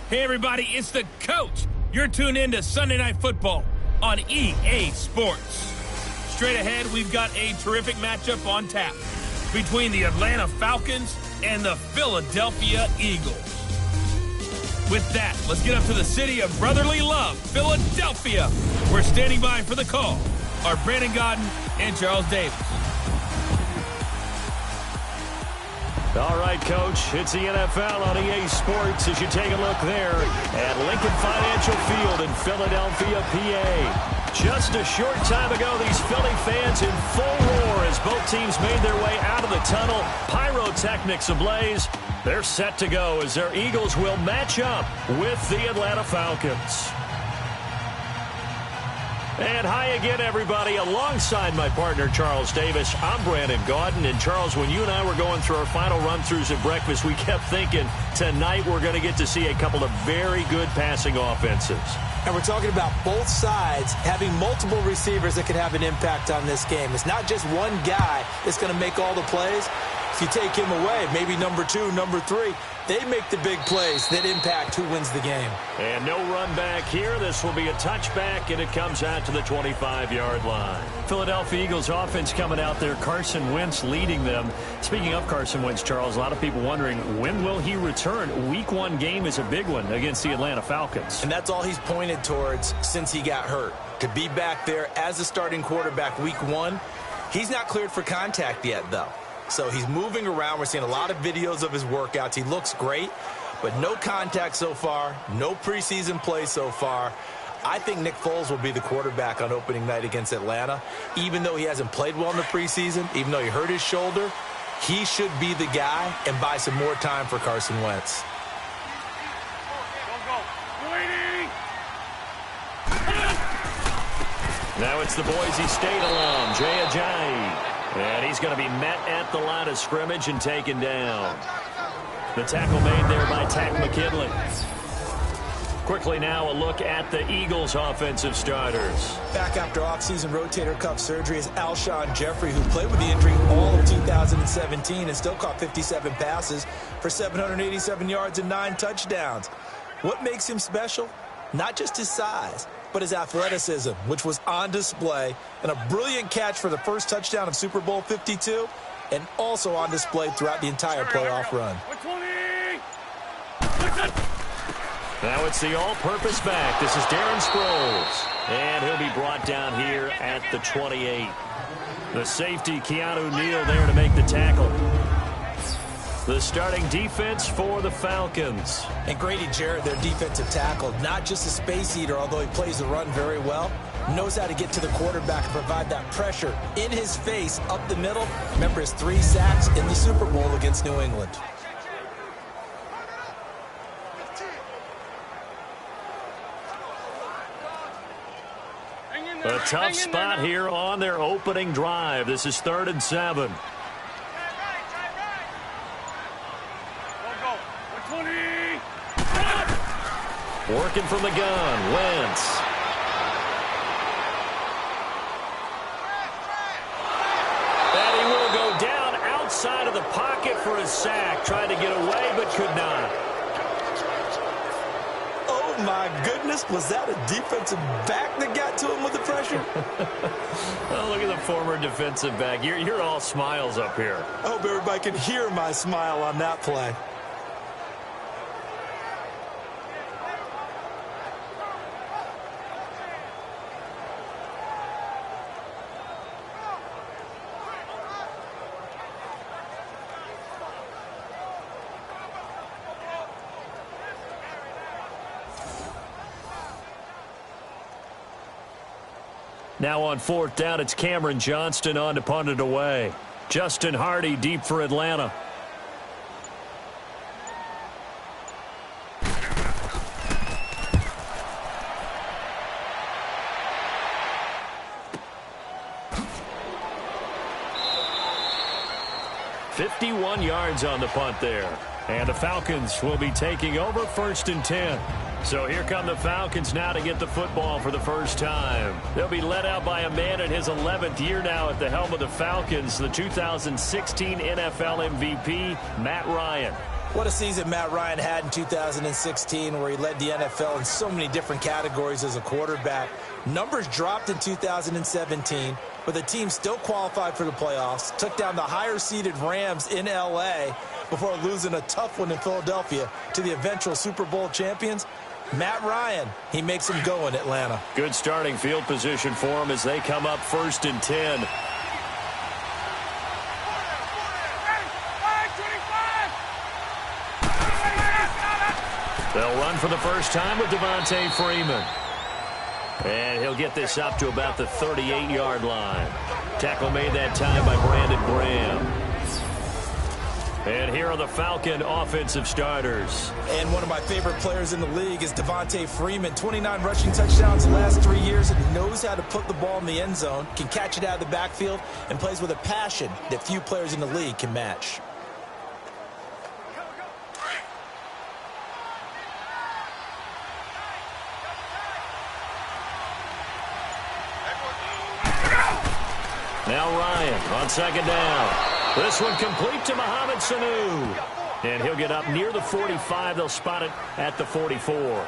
Hey everybody, it's the coach. You're tuned in to Sunday Night Football on EA Sports. Straight ahead, we've got a terrific matchup on tap between the Atlanta Falcons and the Philadelphia Eagles. With that, let's get up to the city of brotherly love, Philadelphia. We're standing by for the call are Brandon Godden and Charles Davis. All right, Coach, it's the NFL on EA Sports as you take a look there at Lincoln Financial Field in Philadelphia, PA. Just a short time ago, these Philly fans in full roar as both teams made their way out of the tunnel. Pyrotechnics ablaze. They're set to go as their Eagles will match up with the Atlanta Falcons. And hi again, everybody. Alongside my partner, Charles Davis, I'm Brandon Godden. And, Charles, when you and I were going through our final run-throughs at breakfast, we kept thinking tonight we're going to get to see a couple of very good passing offenses. And we're talking about both sides having multiple receivers that can have an impact on this game. It's not just one guy that's going to make all the plays. If you take him away, maybe number 2, number 3, they make the big plays that impact who wins the game. And no run back here. This will be a touchback, and it comes out to the 25-yard line. Philadelphia Eagles offense coming out there. Carson Wentz leading them. Speaking of Carson Wentz, Charles, a lot of people wondering, when will he return? Week 1 game is a big one against the Atlanta Falcons. And that's all he's pointed towards since he got hurt. To be back there as a starting quarterback week 1, he's not cleared for contact yet, though. So he's moving around. We're seeing a lot of videos of his workouts. He looks great, but no contact so far, no preseason play so far. I think Nick Foles will be the quarterback on opening night against Atlanta. Even though he hasn't played well in the preseason, even though he hurt his shoulder, he should be the guy and buy some more time for Carson Wentz. Now it's the Boise State alum, Jay Ajayi. And he's going to be met at the line of scrimmage and taken down. The tackle made there by Tack McKinley. Quickly now a look at the Eagles' offensive starters. Back after offseason rotator cuff surgery is Alshon Jeffrey, who played with the injury all of 2017 and still caught 57 passes for 787 yards and 9 touchdowns. What makes him special? Not just his size, but his athleticism, which was on display, and a brilliant catch for the first touchdown of Super Bowl 52, and also on display throughout the entire playoff run. Now it's the all-purpose back. This is Darren Sproles, and he'll be brought down here at the 28. The safety, Keanu Neal, there to make the tackle. The starting defense for the Falcons. And Grady Jarrett, their defensive tackle, not just a space eater, although he plays the run very well, knows how to get to the quarterback and provide that pressure in his face up the middle. Remember his 3 sacks in the Super Bowl against New England. A tough spot here on their opening drive. This is 3rd and 7. Working from the gun, Wentz. And he will go down outside of the pocket for a sack. Tried to get away, but could not. Oh, my goodness. Was that a defensive back that got to him with the pressure? Oh, look at the former defensive back. You're all smiles up here. I hope everybody can hear my smile on that play. Now on 4th down, it's Cameron Johnston on to punt it away. Justin Hardy deep for Atlanta. .51 yards on the punt there. And the Falcons will be taking over 1st and 10. So here come the Falcons now to get the football for the first time. They'll be led out by a man in his 11th year now at the helm of the Falcons, the 2016 NFL MVP, Matt Ryan. What a season Matt Ryan had in 2016, where he led the NFL in so many different categories as a quarterback. Numbers dropped in 2017, but the team still qualified for the playoffs, took down the higher-seeded Rams in L.A. before losing a tough one in Philadelphia to the eventual Super Bowl champions. Matt Ryan, he makes them go in Atlanta. Good starting field position for him as they come up 1st and 10. They'll run for the first time with Devontae Freeman. And he'll get this up to about the 38-yard line. Tackle made that time by Brandon Graham. And here are the Falcon offensive starters. And one of my favorite players in the league is Devontae Freeman. 29 rushing touchdowns the last 3 years, and knows how to put the ball in the end zone, can catch it out of the backfield, and plays with a passion that few players in the league can match. Now Ryan on 2nd down. This one complete to Mohamed Sanu. And he'll get up near the 45. They'll spot it at the 44.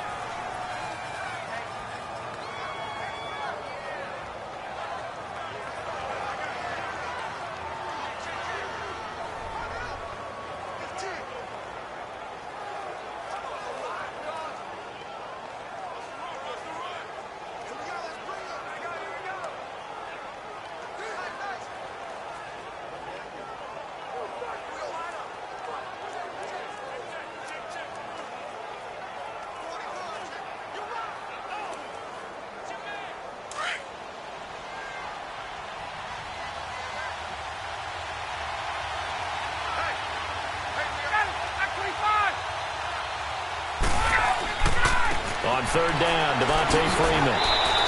On 3rd down, Devontae Freeman.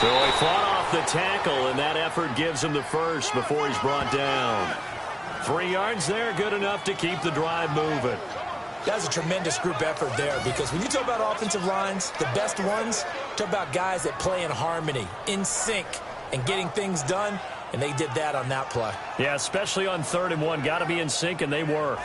So he fought off the tackle, and that effort gives him the first before he's brought down. 3 yards there, good enough to keep the drive moving. That's a tremendous group effort there, because when you talk about offensive lines, the best ones, talk about guys that play in harmony, in sync, and getting things done, and they did that on that play. Yeah, especially on 3rd and 1. Got to be in sync, and they were.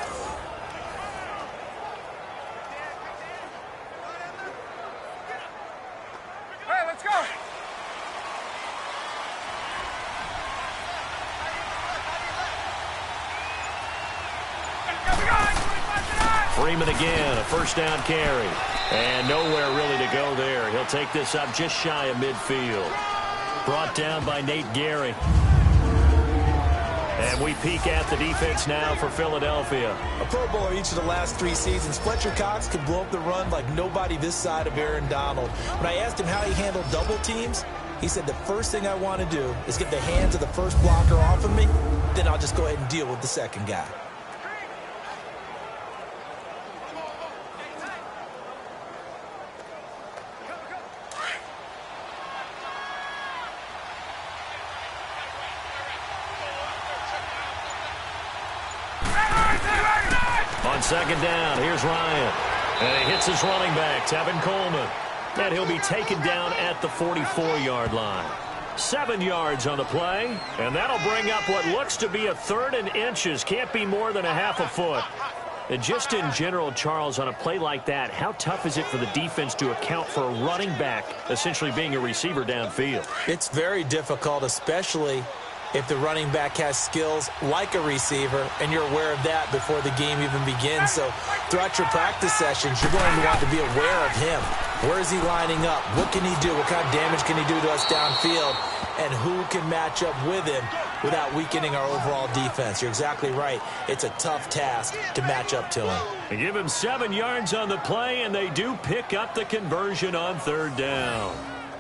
Freeman again, a 1st down carry. And nowhere really to go there. He'll take this up just shy of midfield. Brought down by Nate Gary. And we peek at the defense now for Philadelphia. A Pro Bowler each of the last 3 seasons. Fletcher Cox can blow up the run like nobody this side of Aaron Donald. When I asked him how he handled double teams, he said the first thing I want to do is get the hands of the first blocker off of me, then I'll just go ahead and deal with the second guy. On 2nd down, here's Ryan. And he hits his running back, Tevin Coleman. And he'll be taken down at the 44-yard line. 7 yards on the play. And that'll bring up what looks to be a 3rd and inches. Can't be more than a half a foot. And just in general, Charles, on a play like that, how tough is it for the defense to account for a running back essentially being a receiver downfield? It's very difficult, especially if the running back has skills like a receiver, and you're aware of that before the game even begins. So throughout your practice sessions, you're going to want to be aware of him. Where is he lining up? What can he do? What kind of damage can he do to us downfield? And who can match up with him without weakening our overall defense? You're exactly right. It's a tough task to match up to him. They give him 7 yards on the play, and they do pick up the conversion on 3rd down.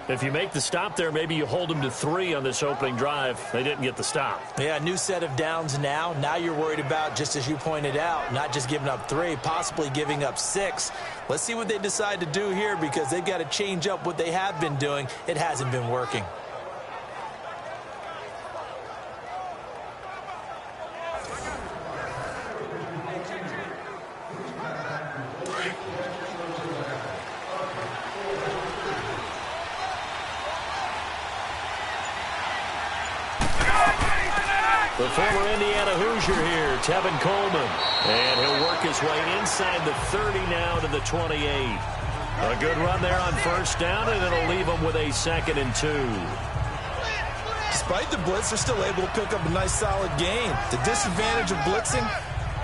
If you make the stop there, maybe you hold them to 3 on this opening drive. They didn't get the stop. Yeah, new set of downs now. Now you're worried about, just as you pointed out, not just giving up 3, possibly giving up 6. Let's see what they decide to do here, because they've got to change up what they have been doing. It hasn't been working. The former Indiana Hoosier here, Tevin Coleman. And he'll work his way inside the 30 now to the 28. A good run there on first down, and it'll leave them with a 2nd and 2. Despite the blitz, they're still able to pick up a nice solid gain. The disadvantage of blitzing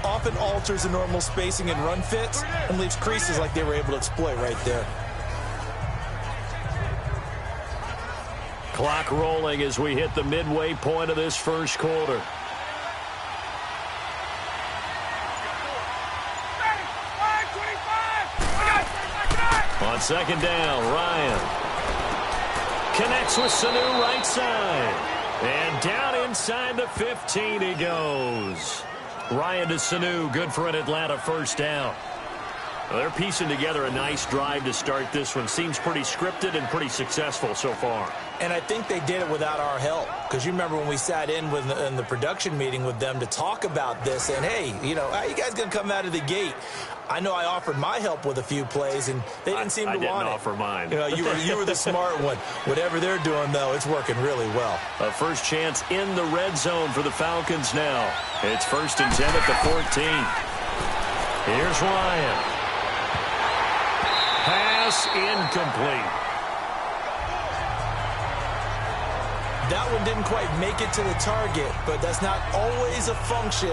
often alters the normal spacing and run fits and leaves creases like they were able to exploit right there. Clock rolling as we hit the midway point of this first quarter. On second down, Ryan connects with Sanu right side. And down inside the 15 he goes. Ryan to Sanu, good for an Atlanta first down. Well, they're piecing together a nice drive to start this one. Seems pretty scripted and pretty successful so far. And I think they did it without our help. Because you remember when we sat in the production meeting with them to talk about this. And, hey, you know, how you guys going to come out of the gate? I know I offered my help with a few plays, and they didn't seem to want it. I didn't offer mine. You know, you were the smart one. Whatever they're doing, though, it's working really well. A first chance in the red zone for the Falcons now. It's 1st and 10 at the 14. Here's Ryan. Pass incomplete. That one didn't quite make it to the target, but that's not always a function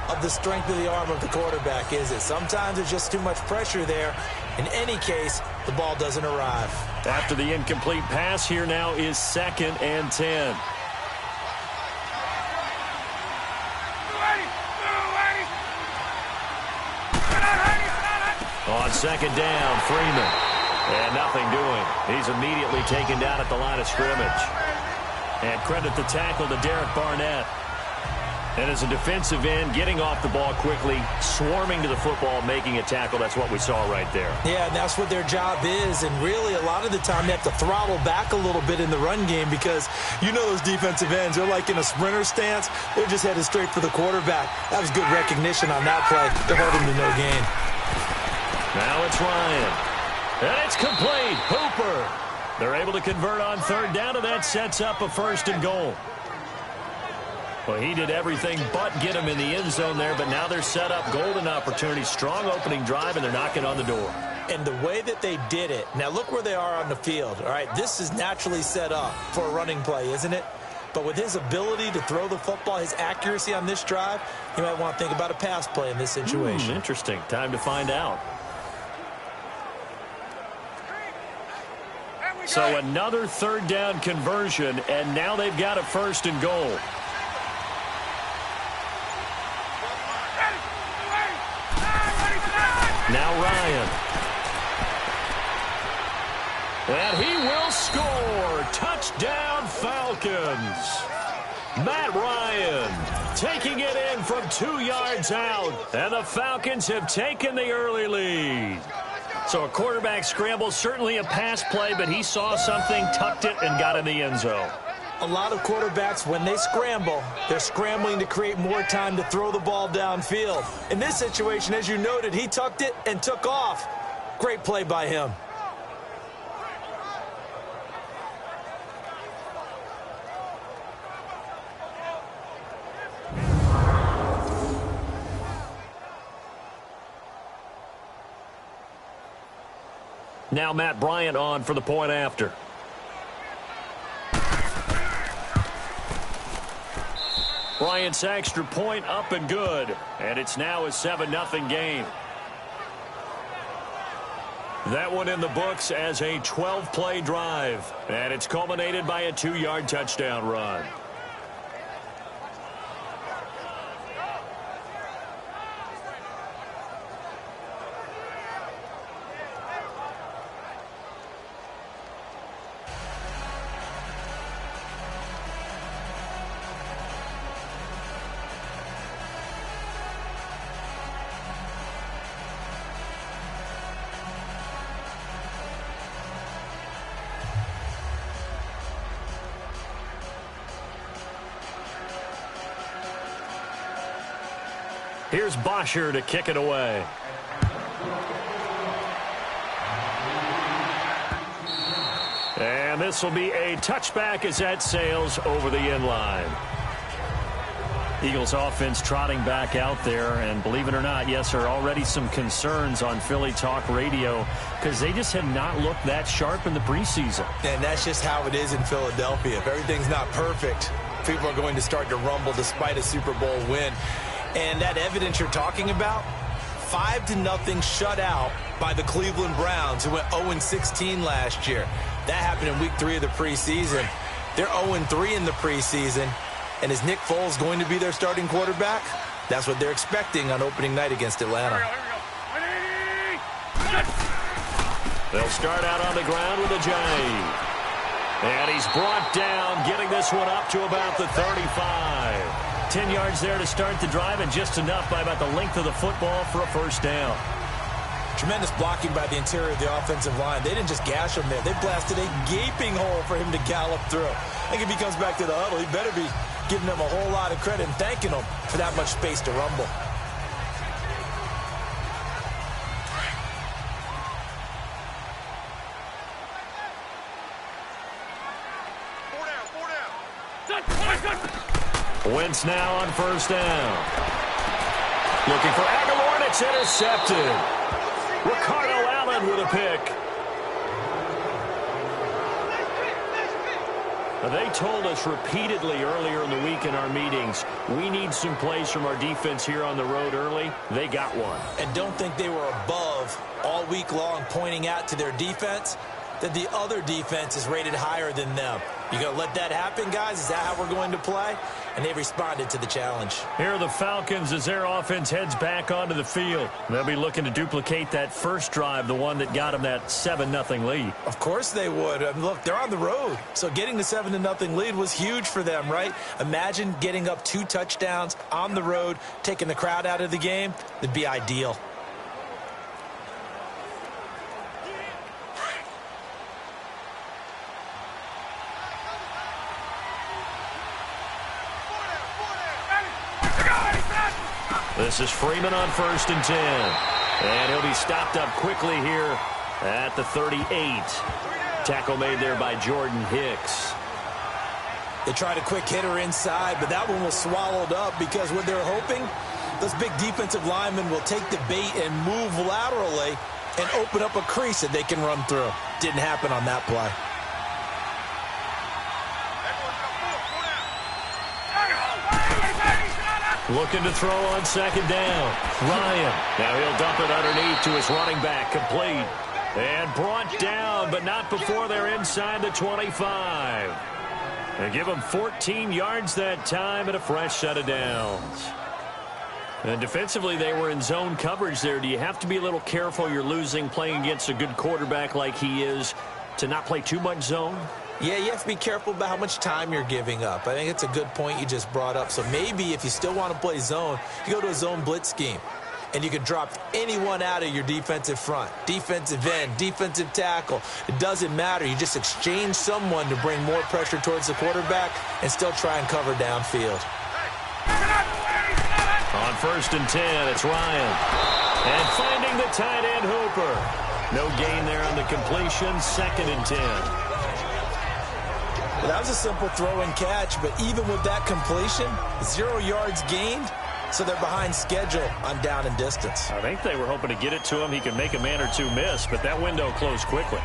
of the strength of the arm of the quarterback, is it? Sometimes there's just too much pressure there. In any case, the ball doesn't arrive. After the incomplete pass, here now is 2nd and 10. On second down, Freeman. And nothing doing. He's immediately taken down at the line of scrimmage. And credit the tackle to Derek Barnett. And as a defensive end, getting off the ball quickly, swarming to the football, making a tackle, that's what we saw right there. Yeah, and that's what their job is. And really, a lot of the time, they have to throttle back a little bit in the run game because you know those defensive ends, they're like in a sprinter stance. They're just headed straight for the quarterback. That was good recognition on that play to hold him to no gain. Now it's Ryan. And it's complete. Hooper. They're able to convert on third down, and that sets up a 1st and goal. Well, he did everything but get him in the end zone there, but now they're set up. Golden opportunity, strong opening drive, and they're knocking on the door. And the way that they did it, now look where they are on the field. All right, this is naturally set up for a running play, isn't it? But with his ability to throw the football, his accuracy on this drive, you might want to think about a pass play in this situation. Interesting. Time to find out. So another third down conversion, and now they've got a 1st and goal. Now Ryan. And he will score. Touchdown Falcons. Matt Ryan taking it in from 2 yards out. And the Falcons have taken the early lead. So a quarterback scramble, certainly a pass play, but he saw something, tucked it, and got in the end zone. A lot of quarterbacks, when they scramble, they're scrambling to create more time to throw the ball downfield. In this situation, as you noted, he tucked it and took off. Great play by him. Now Matt Bryant on for the point after. Bryant's extra point up and good. And it's now a 7-0 game. That one in the books as a 12-play drive. And it's culminated by a 2-yard touchdown run. Here's Bosher to kick it away. And this will be a touchback as that sails over the end line. Eagles offense trotting back out there, and believe it or not, yes, there are already some concerns on Philly Talk Radio because they just have not looked that sharp in the preseason. And that's just how it is in Philadelphia. If everything's not perfect, people are going to start to rumble despite a Super Bowl win. And that evidence you're talking about, 5-0 shutout by the Cleveland Browns, who went 0-16 last year. That happened in week 3 of the preseason. They're 0-3 in the preseason. And is Nick Foles going to be their starting quarterback? That's what they're expecting on opening night against Atlanta. They'll start out on the ground with a jive. And he's brought down, getting this one up to about the 35. 10 yards there to start the drive, and just enough by about the length of the football for a first down. Tremendous blocking by the interior of the offensive line. They didn't just gash him there. They blasted a gaping hole for him to gallop through. I think if he comes back to the huddle, he better be giving them a whole lot of credit and thanking them for that much space to rumble. Wentz now on first down. Looking for Aguilar, and it's intercepted. Ricardo Allen with a pick. They told us repeatedly earlier in the week in our meetings, we need some plays from our defense here on the road early. They got one. And don't think they were above all week long pointing out to their defense that the other defense is rated higher than them. You going to let that happen, guys? Is that how we're going to play? And they responded to the challenge. Here are the Falcons as their offense heads back onto the field. They'll be looking to duplicate that first drive, the one that got them that 7-0 lead. Of course they would. I mean, look, they're on the road. So getting the 7-0 lead was huge for them, right? Imagine getting up 2 touchdowns on the road, taking the crowd out of the game. It'd be ideal. This is Freeman on first and 10. And he'll be stopped up quickly here at the 38. Tackle made there by Jordan Hicks. They tried a quick hitter inside, but that one was swallowed up because what they're hoping, those big defensive linemen will take the bait and move laterally and open up a crease that they can run through. Didn't happen on that play. Looking to throw on second down. Ryan. Now he'll dump it underneath to his running back. Complete. And brought down, but not before they're inside the 25. And give them 14 yards that time and a fresh set of downs. And defensively, they were in zone coverage there. Do you have to be a little careful? You're losing playing against a good quarterback like he is to not play too much zone? Yeah, you have to be careful about how much time you're giving up. I think it's a good point you just brought up. So maybe if you still want to play zone, you go to a zone blitz scheme. And you can drop anyone out of your defensive front. Defensive end, defensive tackle. It doesn't matter. You just exchange someone to bring more pressure towards the quarterback and still try and cover downfield. On first and 10, it's Ryan. And finding the tight end Hooper. No gain there on the completion. Second and 10. Well, that was a simple throw and catch, but even with that completion, 0 yards gained, so they're behind schedule on down and distance. I think they were hoping to get it to him. He could make a man or two miss, but that window closed quickly.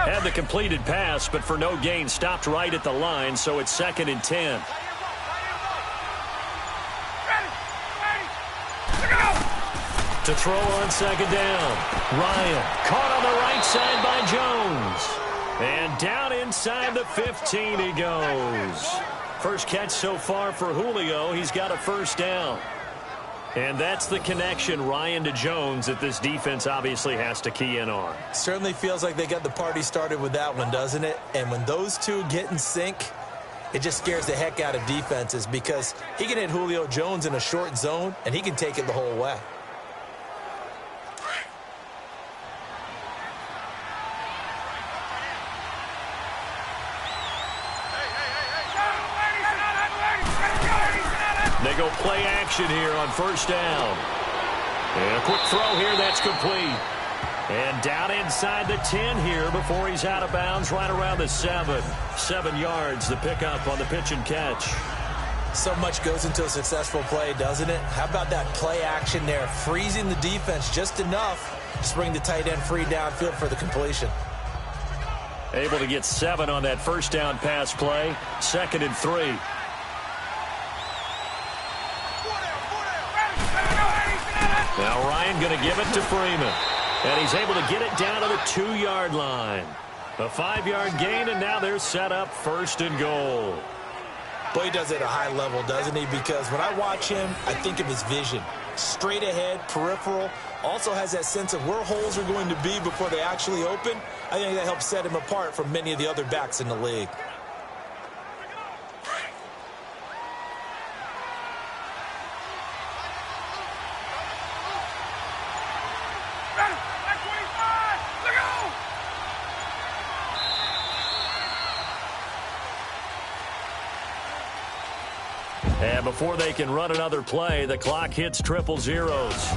Had the completed pass, but for no gain, stopped right at the line, so it's second and 10. To throw on second down. Ryan caught on the right side by Jones. And down inside the 15 he goes. First catch so far for Julio. He's got a first down. And that's the connection, Ryan to Jones, that this defense obviously has to key in on. Certainly feels like they got the party started with that one, doesn't it? And when those two get in sync, it just scares the heck out of defenses because he can hit Julio Jones in a short zone, and he can take it the whole way. They go play action here on first down. And a quick throw here, that's complete. And down inside the 10 here before he's out of bounds, right around the 7. 7 yards, the pickup on the pitch and catch. So much goes into a successful play, doesn't it? How about that play action there, freezing the defense just enough to bring the tight end free downfield for the completion. Able to get 7 on that first down pass play. 2nd and 3. Now Ryan going to give it to Freeman. And he's able to get it down to the 2-yard line. A 5-yard gain, and now they're set up 1st and goal. Boy, he does it at a high level, doesn't he? Because when I watch him, I think of his vision. Straight ahead, peripheral. Also has that sense of where holes are going to be before they actually open. I think that helps set him apart from many of the other backs in the league. And before they can run another play, the clock hits triple zeros.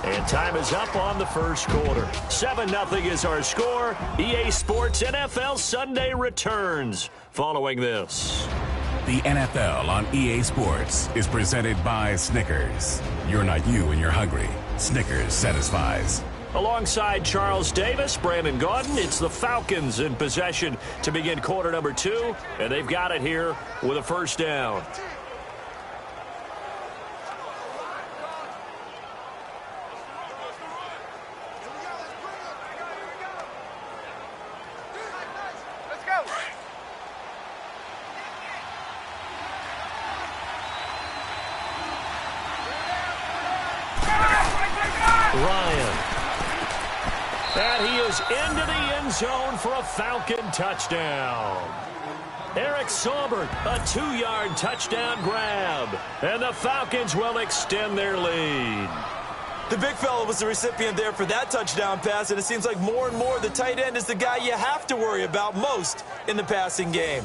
And time is up on the first quarter. 7-0 is our score. EA Sports NFL Sunday returns following this. The NFL on EA Sports is presented by Snickers. You're not you when you're hungry. Snickers satisfies. Alongside Charles Davis, Brandon Gaudin, it's the Falcons in possession to begin quarter number 2. And they've got it here with a first down. Ryan. And he is into the end zone for a Falcon touchdown. Eric Saubert, a 2-yard touchdown grab. And the Falcons will extend their lead. The big fella was the recipient there for that touchdown pass, and it seems like more and more the tight end is the guy you have to worry about most in the passing game.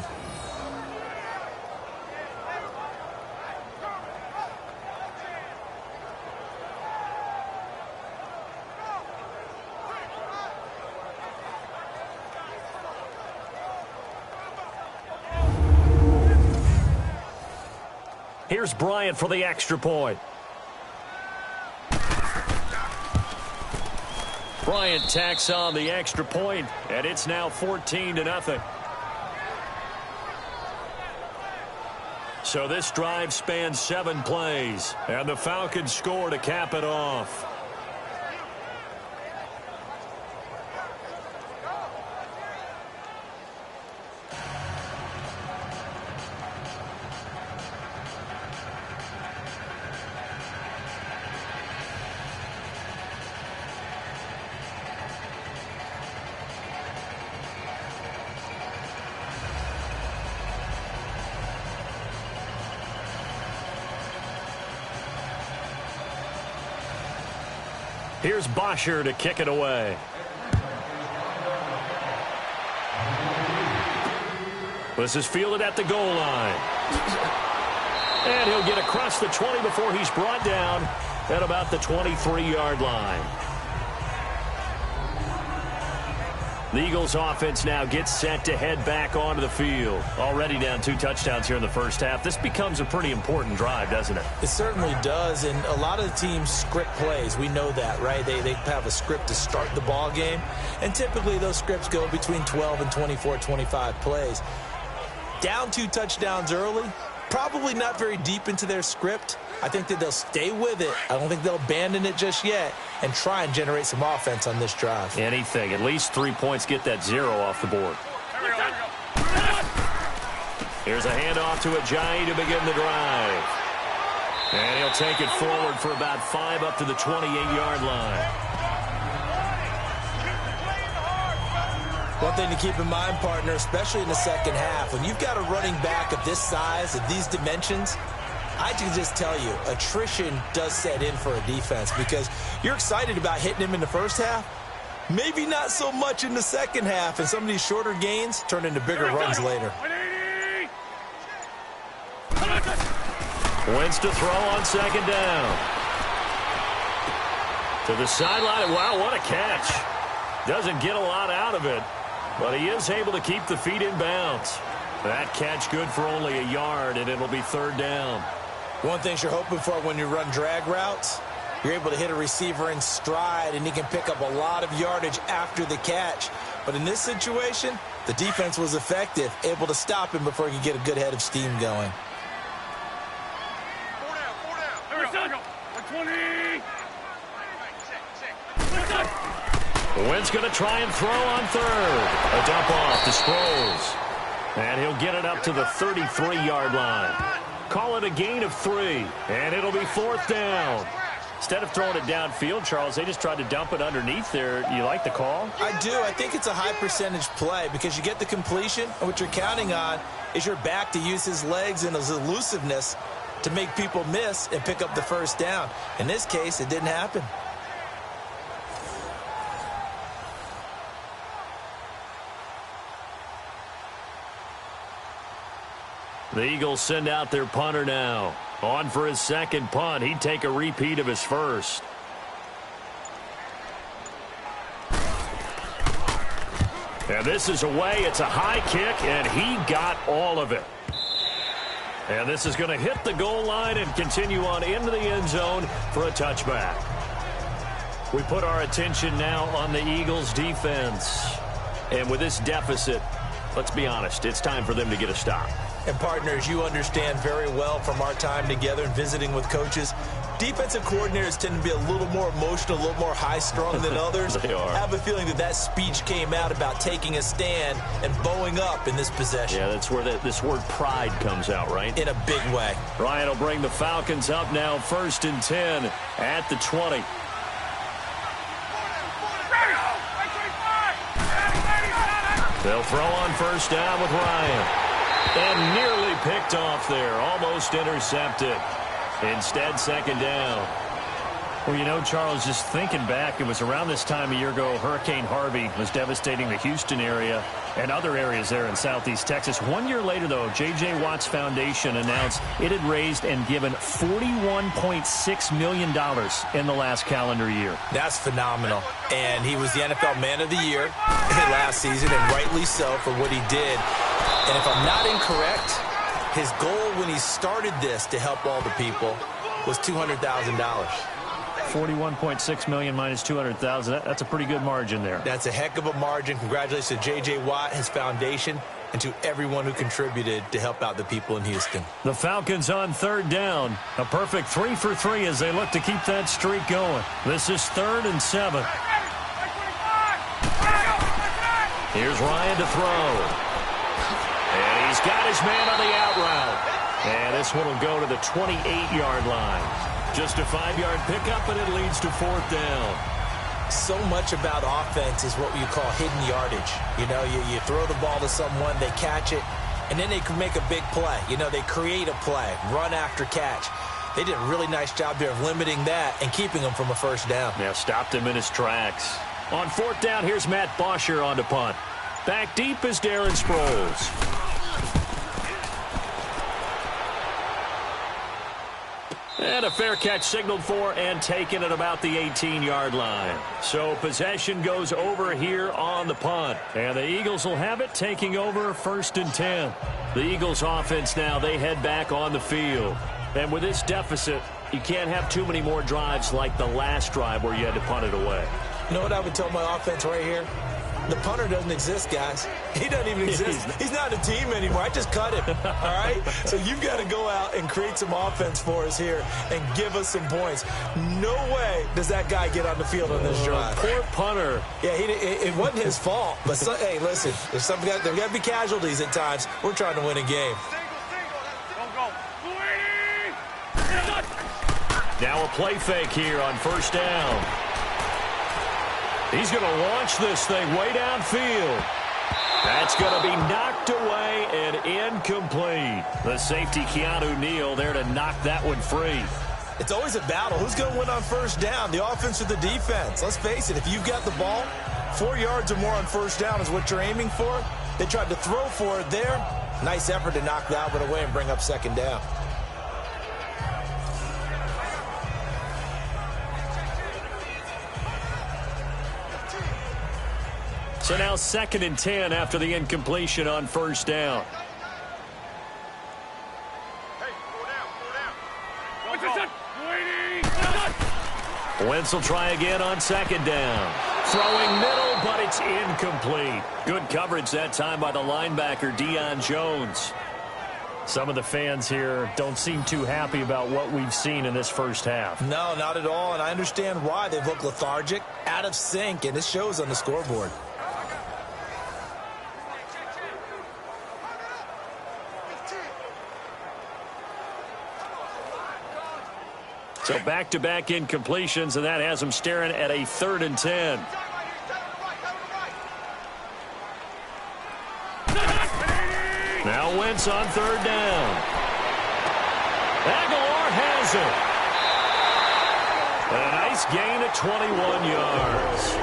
Here's Bryant for the extra point. Bryant tacks on the extra point, and it's now 14-0. So this drive spans 7 plays, and the Falcons score to cap it off. Here's Bosher to kick it away. This is fielded at the goal line. And he'll get across the 20 before he's brought down at about the 23-yard line. The Eagles offense now gets set to head back onto the field. Already down 2 touchdowns here in the first half. This becomes a pretty important drive, doesn't it? It certainly does, and a lot of the teams script plays. We know that, right? They have a script to start the ball game, and typically those scripts go between 12 and 24, 25 plays. Down 2 touchdowns early, probably not very deep into their script. I think that they'll stay with it. I don't think they'll abandon it just yet and try and generate some offense on this drive. Anything. At least 3 points, get that 0 off the board. Here's a handoff to Ajayi to begin the drive. And he'll take it forward for about 5 up to the 28-yard line. One thing to keep in mind, partner, especially in the second half, when you've got a running back of this size, of these dimensions, I can just tell you, attrition does set in for a defense because you're excited about hitting him in the first half. Maybe not so much in the second half, and some of these shorter gains turn into bigger runs later. Wentz to throw on second down. To the sideline. Wow, what a catch. Doesn't get a lot out of it, but he is able to keep the feet in bounds. That catch good for only a yard, and it'll be third down. One thing you're hoping for when you run drag routes, you're able to hit a receiver in stride, and he can pick up a lot of yardage after the catch. But in this situation, the defense was effective, able to stop him before he could get a good head of steam going. 20. Wentz going to try and throw on third. A dump off to Sproles. And he'll get it up to the 33-yard line. Call it a gain of 3, and it'll be fourth down. Instead of throwing it downfield, Charles, they just tried to dump it underneath there. You like the call? I do. I think it's a high percentage play because you get the completion, and what you're counting on is your back to use his legs and his elusiveness to make people miss and pick up the first down. In this case, it didn't happen. The Eagles send out their punter now. On for his second punt. He'd take a repeat of his first. And this is away. It's a high kick, and he got all of it. And this is going to hit the goal line and continue on into the end zone for a touchback. We put our attention now on the Eagles' defense. And with this deficit, let's be honest, it's time for them to get a stop. And partners, you understand very well from our time together and visiting with coaches, defensive coordinators tend to be a little more emotional, a little more high-strung than others. They are. I have a feeling that speech came out about taking a stand and bowing up in this possession. Yeah, that's where this word pride comes out, right? In a big way. Ryan will bring the Falcons up now, 1st and 10 at the 20. They'll throw on first down with Ryan. And nearly picked off there. Almost intercepted. Instead, second down. Well, you know, Charles, just thinking back, it was around this time a year ago, Hurricane Harvey was devastating the Houston area and other areas there in southeast Texas. 1 year later, though, J.J. Watt's Foundation announced it had raised and given $41.6 million in the last calendar year. That's phenomenal. And he was the NFL Man of the Year last season, and rightly so for what he did. And if I'm not incorrect, his goal when he started this to help all the people was $200,000. 41.6 million minus 200,000. That's a pretty good margin there. That's a heck of a margin. Congratulations to J.J. Watt, his foundation, and to everyone who contributed to help out the people in Houston. The Falcons on third down. A perfect 3 for 3 as they look to keep that streak going. This is 3rd and 7. Here's Ryan to throw. And he's got his man on the out route. And this one will go to the 28-yard line. Just a 5-yard pickup, and it leads to fourth down. So much about offense is what you call hidden yardage. You know, you throw the ball to someone, they catch it, and then they can make a big play. You know, they create a play, run after catch. They did a really nice job there of limiting that and keeping him from a first down. Yeah, stopped him in his tracks. On fourth down, here's Matt Bosher on to punt. Back deep is Darren Sproles. And a fair catch signaled for and taken at about the 18-yard line. So possession goes over here on the punt. And the Eagles will have it, taking over 1st and 10. The Eagles offense now, they head back on the field. And with this deficit, you can't have too many more drives like the last drive where you had to punt it away. You know what I would tell my offense right here? The punter doesn't exist, guys. He doesn't even exist. He's not a team anymore. I just cut him, all right? So you've got to go out and create some offense for us here and give us some points. No way does that guy get on the field on this drive. Poor punter. Yeah, it wasn't his fault. But, hey, listen, there's got to be casualties at times. We're trying to win a game. Now a play fake here on first down. He's going to launch this thing way downfield. That's going to be knocked away and incomplete. The safety, Keanu Neal, there to knock that one free. It's always a battle. Who's going to win on first down, the offense or the defense? Let's face it, if you've got the ball, 4 yards or more on first down is what you're aiming for. They tried to throw for it there. Nice effort to knock that one away and bring up second down. So now 2nd and 10 after the incompletion on first down. Wentz will try again on 2nd down. Throwing middle, but it's incomplete. Good coverage that time by the linebacker, Deion Jones. Some of the fans here don't seem too happy about what we've seen in this first half. No, not at all, and I understand why. They've looked lethargic, out of sync, and it shows on the scoreboard. So back-to-back incompletions, and that has them staring at a 3rd and 10. Now Wentz on 3rd down. Aguilar has it. A nice gain of 21 yards.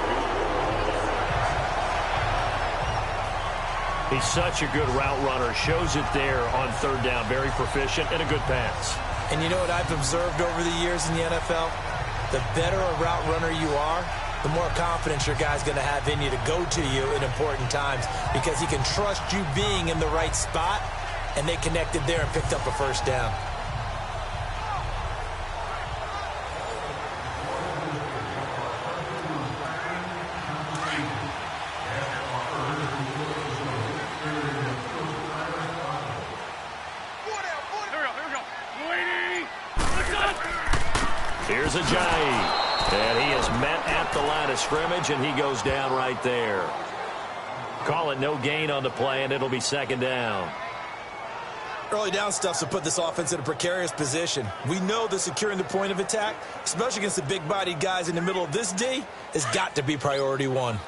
He's such a good route runner. Shows it there on 3rd down. Very proficient and a good pass. And you know what I've observed over the years in the NFL? The better a route runner you are, the more confidence your guy's going to have in you to go to you in important times because he can trust you being in the right spot, and they connected there and picked up a first down. Here's Ajayi, and he is met at the line of scrimmage, and he goes down right there. Call it no gain on the play, and it'll be 2nd down. Early down stuff to put this offense in a precarious position. We know that securing the point of attack, especially against the big-bodied guys in the middle of this D, has got to be priority one.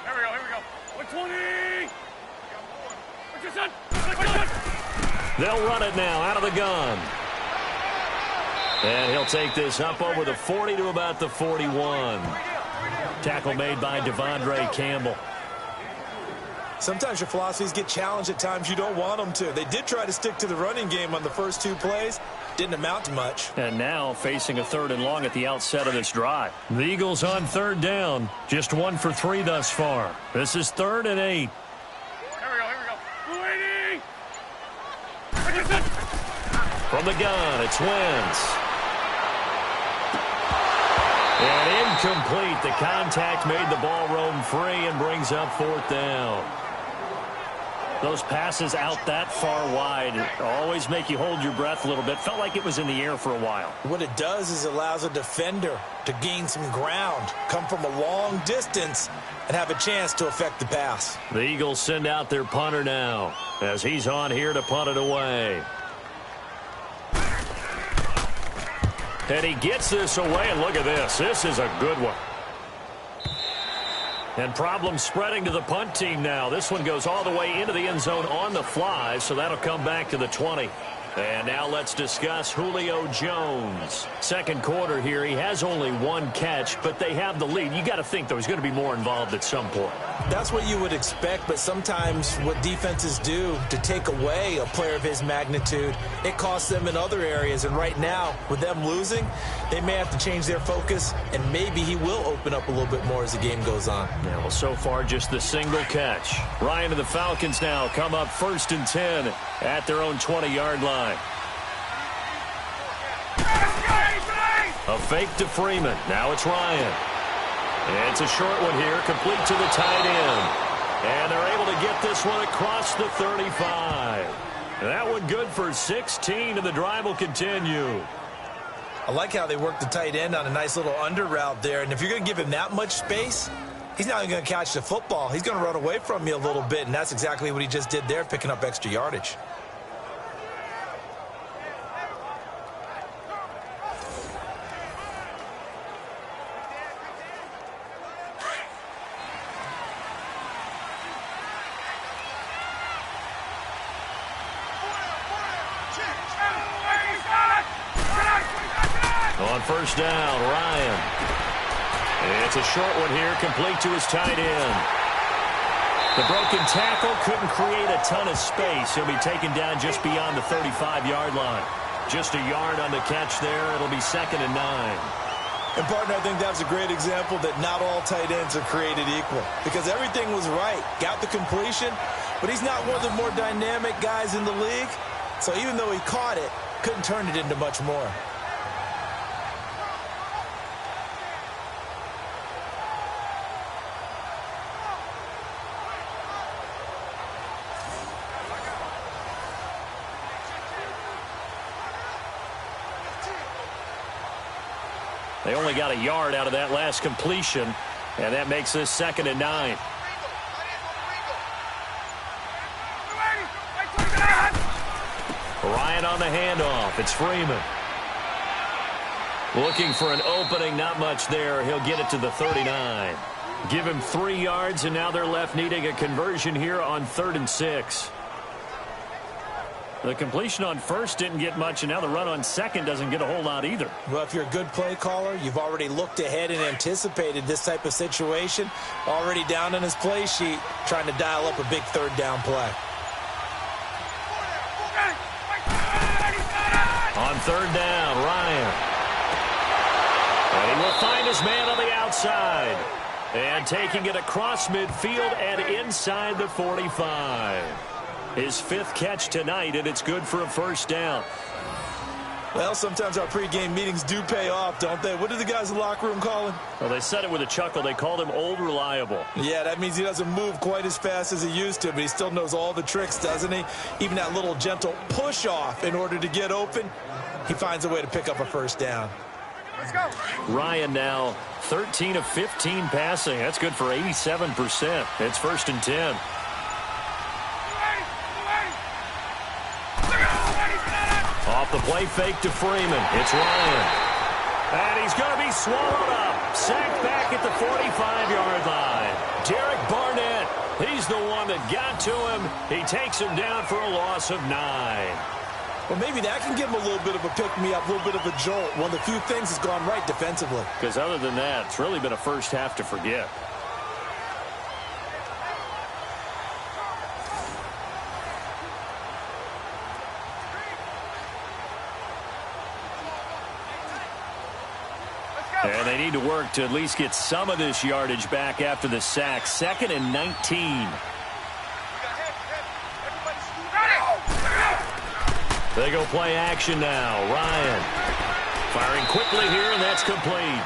Here we go. 120! What's your son? They'll run it now out of the gun. And he'll take this up over the 40 to about the 41. Tackle made by Devondre Campbell. Sometimes your philosophies get challenged at times you don't want them to. They did try to stick to the running game on the first 2 plays. Didn't amount to much. And now facing a 3rd and long at the outset of this drive. The Eagles on 3rd down. Just 1 for 3 thus far. This is 3rd and 8. Here we go. 280! From the gun, it's Wentz. And incomplete. The contact made the ball roam free and brings up 4th down. Those passes out that far wide always make you hold your breath a little bit. Felt like it was in the air for a while. What it does is it allows a defender to gain some ground, come from a long distance, and have a chance to affect the pass. The Eagles send out their punter now as he's on here to punt it away. And he gets this away, and look at this. This is a good one. And problems spreading to the punt team now. This one goes all the way into the end zone on the fly, so that'll come back to the 20. And now let's discuss Julio Jones. 2nd quarter here. He has only 1 catch, but they have the lead. You got to think, though, he's going to be more involved at some point. That's what you would expect, but sometimes what defenses do to take away a player of his magnitude, it costs them in other areas. And right now, with them losing, they may have to change their focus, and maybe he will open up a little bit more as the game goes on. Yeah, well, so far, just the single catch. Ryan and the Falcons now come up 1st and 10 at their own 20-yard line. A fake to Freeman. Now it's Ryan. And it's a short one here, complete to the tight end. And they're able to get this one across the 35. That one good for 16, and the drive will continue. I like how they work the tight end on a nice little under route there. And if you're going to give him that much space, he's not even going to catch the football. He's going to run away from you a little bit, and that's exactly what he just did there, picking up extra yardage. On first down, Ryan. It's a short one here, complete to his tight end. The broken tackle couldn't create a ton of space. He'll be taken down just beyond the 35-yard line. Just a yard on the catch there. It'll be 2nd and 9. And, partner, I think that was a great example that not all tight ends are created equal because everything was right. Got the completion, but he's not one of the more dynamic guys in the league. So even though he caught it, couldn't turn it into much more. They only got a yard out of that last completion, and that makes this 2nd and 9. Ryan on the handoff. It's Freeman. Looking for an opening, not much there. He'll get it to the 39. Give him 3 yards, and now they're left needing a conversion here on 3rd and 6. The completion on first didn't get much, and now the run on second doesn't get a whole lot either. Well, if you're a good play caller, you've already looked ahead and anticipated this type of situation. Already down on his play sheet, trying to dial up a big 3rd down play. On 3rd down, Ryan. And he will find his man on the outside. And taking it across midfield and inside the 45. His 5th catch tonight, and it's good for a 1st down. Well, sometimes our pregame meetings do pay off, don't they? What did the guys in the locker room call him? Well, they said it with a chuckle. They called him Old Reliable. Yeah, that means he doesn't move quite as fast as he used to, but he still knows all the tricks, doesn't he? Even that little gentle push-off in order to get open, he finds a way to pick up a 1st down. Let's go. Ryan now 13 of 15 passing. That's good for 87%. It's 1st and 10. Off the play fake to Freeman. It's Ryan. And he's going to be swallowed up. Sacked back at the 45-yard line. Derek Barnett, he's the one that got to him. He takes him down for a loss of 9. Well, maybe that can give him a little bit of a pick-me-up, a little bit of a jolt. One of the few things that's gone right defensively. Because other than that, it's really been a first half to forget. And they need to work to at least get some of this yardage back after the sack. 2nd and 19. They go play action now. Ryan firing quickly here, and that's complete.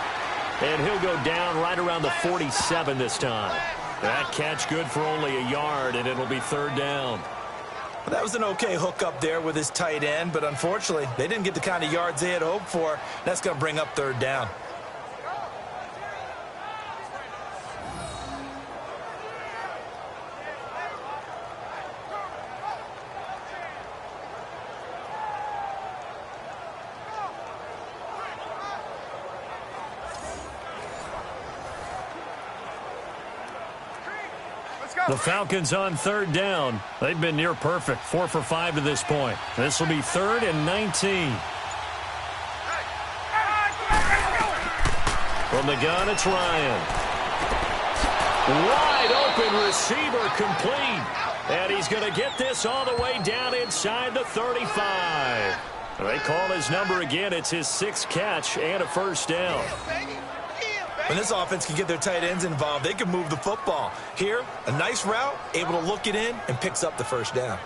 And he'll go down right around the 47 this time. That catch good for only a yard, and it'll be 3rd down. That was an okay hook up there with his tight end, but unfortunately, they didn't get the kind of yards they had hoped for. That's going to bring up 3rd down. The Falcons on 3rd down. They've been near perfect, 4 for 5 to this point. This will be 3rd and 19. From the gun, it's Ryan. Wide open receiver complete. And he's going to get this all the way down inside the 35. They call his number again. It's his 6th catch and a 1st down. When this offense can get their tight ends involved, they can move the football. Here, a nice route, able to look it in, and picks up the 1st down.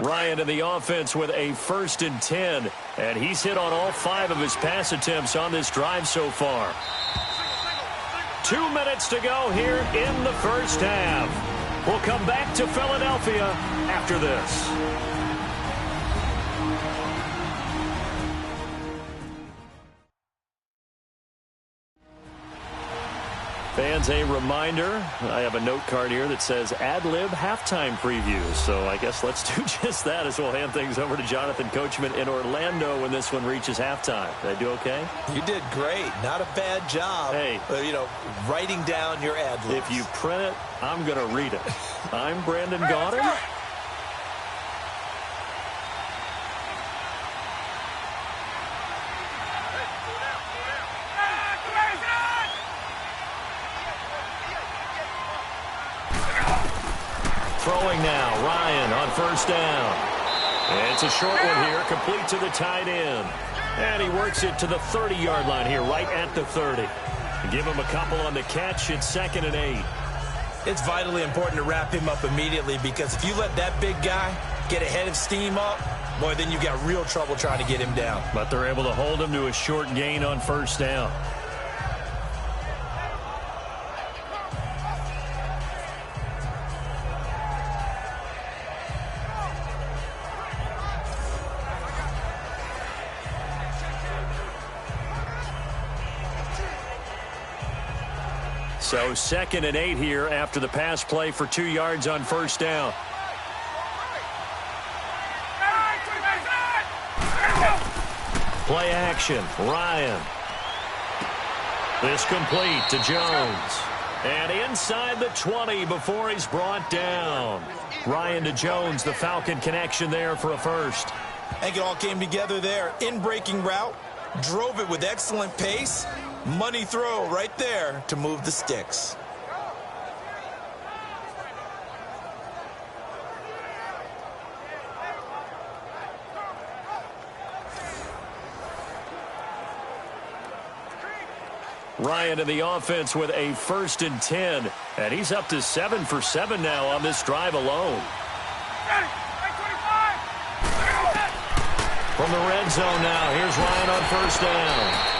Ryan in the offense with a 1st and 10. And he's hit on all 5 of his pass attempts on this drive so far. 2 minutes to go here in the 1st half. We'll come back to Philadelphia after this. Fans, a reminder, I have a note card here that says ad-lib halftime preview. So I guess let's do just that as we'll hand things over to Jonathan Coachman in Orlando when this one reaches halftime. Did I do okay? You did great. Not a bad job. Hey. Writing down your ad-libs. If you print it, I'm going to read it. I'm Brandon Gaudin. throwing now. Ryan on first down. It's a short one here, complete to the tight end. And he works it to the 30-yard line here, right at the 30. Give him a couple on the catch. It's 2nd and 8. It's vitally important to wrap him up immediately, because if you let that big guy get ahead of steam up, boy, then you've got real trouble trying to get him down. But they're able to hold him to a short gain on first down. So 2nd and 8 here after the pass play for 2 yards on first down. Play action. Ryan. This complete to Jones. And inside the 20 before he's brought down. Ryan to Jones, the Falcon connection there for a first. I think it all came together there. In-breaking route. Drove it with excellent pace. Money throw right there to move the sticks. Ryan in the offense with a 1st and 10. And he's up to 7 for 7 now on this drive alone. From the red zone now, here's Ryan on first down.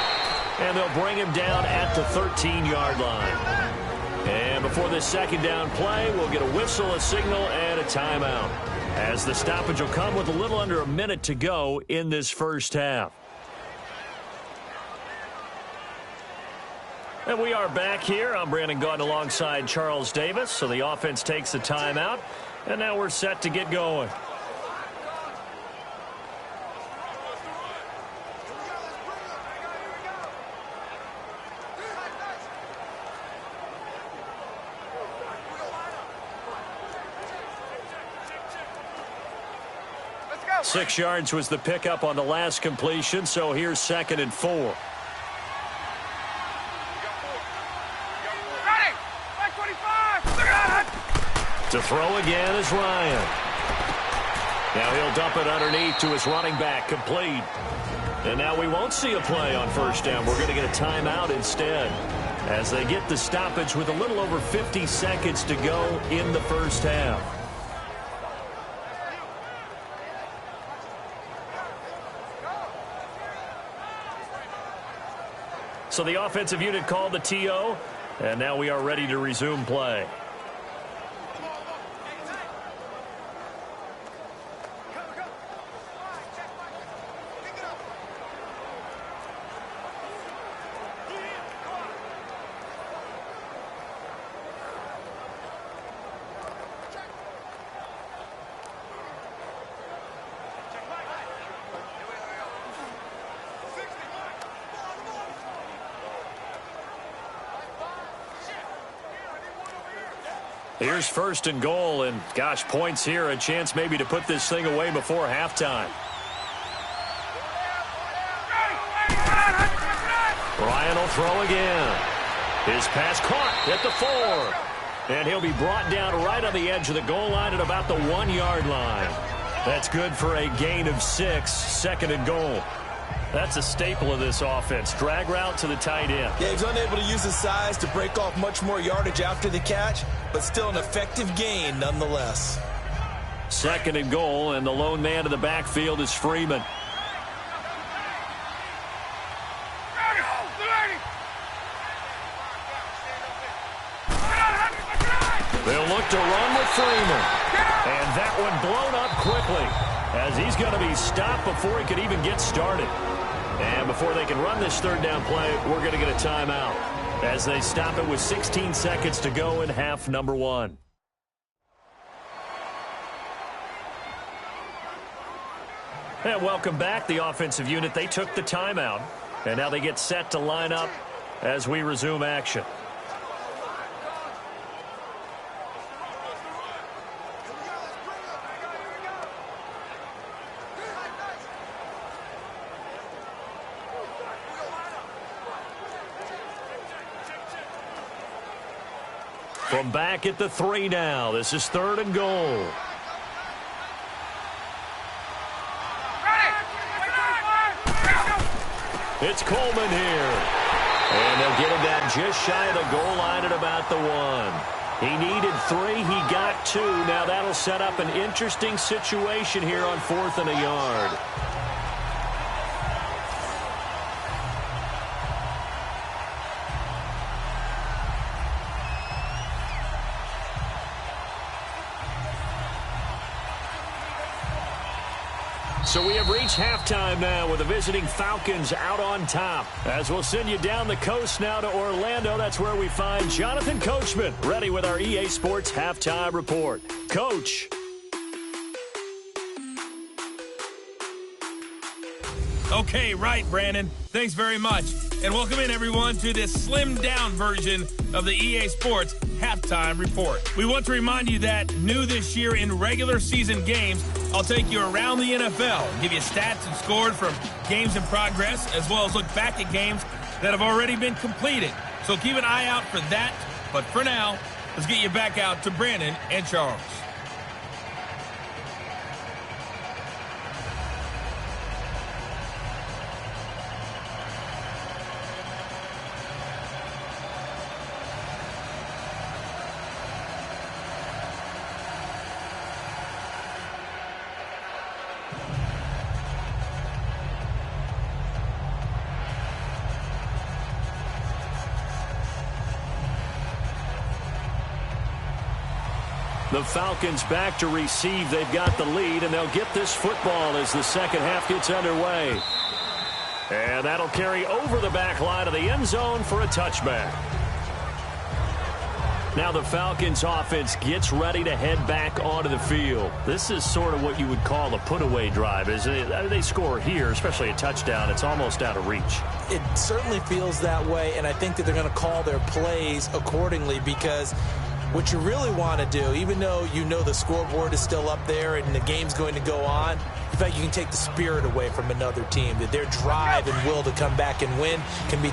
And they'll bring him down at the 13-yard line. And before this 2nd down play, we'll get a whistle, a signal, and a timeout, as the stoppage will come with a little under a minute to go in this first half. And we are back here. I'm Brandon Gaudin alongside Charles Davis. So the offense takes the timeout, and now we're set to get going. go. 6 yards was the pickup on the last completion, so here's 2nd and 4. Ready. 525. Look at that. To throw again is Ryan. Now he'll dump it underneath to his running back, complete. And now we won't see a play on first down. We're going to get a timeout instead, as they get the stoppage with a little over 50 seconds to go in the first half. So the offensive unit called the TO, and now we are ready to resume play. Here's 1st and goal, and gosh, points here, a chance maybe to put this thing away before halftime. Ryan will throw again. His pass caught at the 4. And he'll be brought down right on the edge of the goal line at about the 1-yard line. That's good for a gain of 6, 2nd and goal. That's a staple of this offense. Drag route to the tight end. Yeah, he's unable to use his size to break off much more yardage after the catch, but still an effective gain nonetheless. 2nd and goal, and the lone man in the backfield is Freeman. They'll look to run with Freeman. And that one blown up quickly, as he's going to be stopped before he could even get started. And before they can run this 3rd down play, we're going to get a timeout, as they stop it with 16 seconds to go in half number 1. And welcome back, the offensive unit. They took the timeout, and now they get set to line up as we resume action. From back at the 3 now. This is 3rd and goal. It's Coleman here. And they'll get him down just shy of the goal line at about the 1. He needed 3. He got 2. Now that'll set up an interesting situation here on 4th and a yard. So we have reached halftime now with the visiting Falcons out on top. As we'll send you down the coast now to Orlando, that's where we find Jonathan Coachman, ready with our EA Sports Halftime Report. Coach. Okay, right, Brandon. Thanks very much. And welcome in, everyone, to this slimmed-down version of the EA Sports Halftime Report. We want to remind you that new this year in regular season games, I'll take you around the NFL and give you stats and scores from games in progress, as well as look back at games that have already been completed. So keep an eye out for that. But for now, let's get you back out to Brandon and Charles. The Falcons back to receive. They've got the lead, and they'll get this football as the second half gets underway. And that'll carry over the back line of the end zone for a touchback. Now the Falcons offense gets ready to head back onto the field. This is sort of what you would call a put-away drive, isn't it? They score here, especially a touchdown. It's almost out of reach. It certainly feels that way, and I think that they're going to call their plays accordingly, because what you really want to do, even though you know the scoreboard is still up there and the game's going to go on, in fact, you can take the spirit away from another team, that their drive and will to come back and win can be